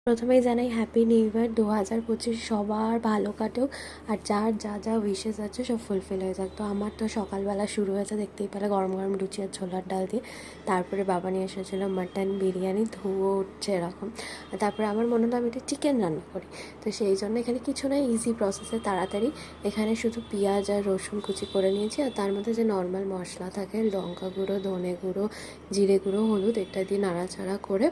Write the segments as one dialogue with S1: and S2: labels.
S1: প্রথমেই জানাই happy new year 2025 সবার ভালো কাটুক। আর যার যা যা উইশেস আছে সব ফুলফিল হয়ে যাক। তো আমার তো সকালবেলা শুরু হয়েছে দেখতেই পেলে গরম গরম লুচি আর ছোলার ডাল দিয়ে। তারপরে বাবা নিয়ে এসেছিলো মাটন বিরিয়ানি, ধুয়ো উঠছে এরকম। আর তারপরে আমার মনে হলো আমি একটু চিকেন রান্না করি। তো সেই জন্য এখানে কিছু না, ইজি প্রসেসে তাড়াতাড়ি। এখানে শুধু পেঁয়াজ আর রসুন কুচি করে নিয়েছি, আর তার মধ্যে যে নর্মাল মশলা থাকে লঙ্কা গুঁড়ো, ধনে গুঁড়ো, জিরে গুঁড়ো, হলুদ, এটা দিয়ে নাড়াচাড়া করে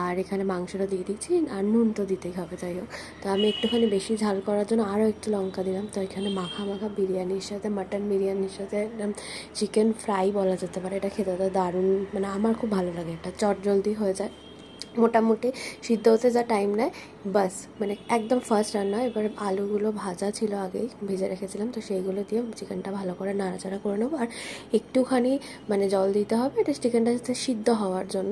S1: আর এখানে মাংসটা দিয়ে দিচ্ছি। আর নুন তো দিতেই হবে, যাই হোক। তো আমি একটুখানি বেশি ঝাল করার জন্য আরও একটু লঙ্কা দিলাম। তো এখানে মাখা মাখা বিরিয়ানির সাথে, মাটন বিরিয়ানির সাথে একদম চিকেন ফ্রাই বলা যেতে পারে, এটা খেতে তো দারুণ, মানে আমার খুব ভালো লাগে। এটা চটজলদি হয়ে যায়, মোটামুটি সিদ্ধ হতে যা টাইম নেয় বাস, মানে একদম ফার্স্ট রান্না। এবারে আলুগুলো ভাজা ছিল, আগেই ভেজে রেখেছিলাম, তো সেইগুলো দিয়ে চিকেনটা ভালো করে নাড়াচাড়া করে নেবো। আর একটুখানি মানে জল দিতে হবে, এটা চিকেনটা যাতে সিদ্ধ হওয়ার জন্য।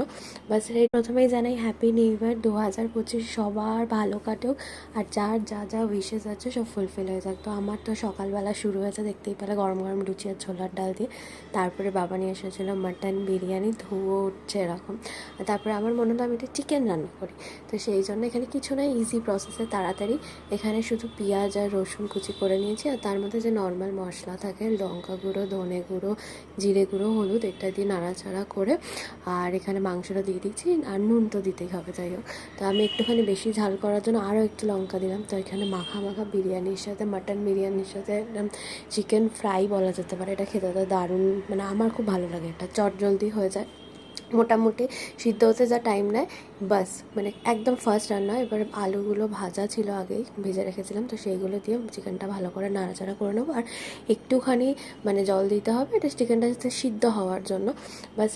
S1: বাস এই প্রথমেই জানাই হ্যাপি নিউ ইয়ার 2025 সবার ভালো কাটুক। আর যার যা যা উইশেস আছে সব ফুলফিল হয়ে যাক। তো আমার তো সকালবেলা শুরু হয়েছে দেখতেই পেলে গরম গরম লুচি আর ছোলার ডাল দিয়ে। তারপরে বাবা নিয়ে এসেছিলো মাটন বিরিয়ানি, ধুয়ো উঠছে এরকম। আর তারপরে আমার মনে হলো আমি একটু চিকেন রান্না করি। তো সেই জন্য এখানে কিছু না, ইজি প্রসেসে তাড়াতাড়ি। এখানে শুধু পেঁয়াজ আর রসুন কুচি করে নিয়েছি, আর তার মধ্যে যে নর্মাল মশলা থাকে লঙ্কা গুঁড়ো, ধনে গুঁড়ো, জিরে গুঁড়ো, হলুদ, এটা দিয়ে নাড়াচাড়া করে আর এখানে মাংসটা দিয়ে দিচ্ছি। আর নুন তো দিতেই হবে, যাই হোক। তো আমি একটুখানি বেশি ঝাল করার জন্য আরও একটু লঙ্কা দিলাম। তো এখানে মাখা মাখা বিরিয়ানির সাথে, মাটন বিরিয়ানির সাথে একদম চিকেন ফ্রাই বলা যেতে পারে, এটা খেতে তো দারুণ, মানে আমার খুব ভালো লাগে। এটা চটজলদি হয়ে যায়, মোটামুটি সিদ্ধ হতে যা টাইম নেয় বাস, মানে একদম ফার্স্ট রান্না। এবারে আলুগুলো ভাজা ছিল, আগেই ভেজে রেখেছিলাম, তো সেইগুলো দিয়ে চিকেনটা ভালো করে নাড়াচাড়া করে নেবো। আর একটুখানি মানে জল দিতে হবে, এটা চিকেনটা যাতে সিদ্ধ হওয়ার জন্য। বাস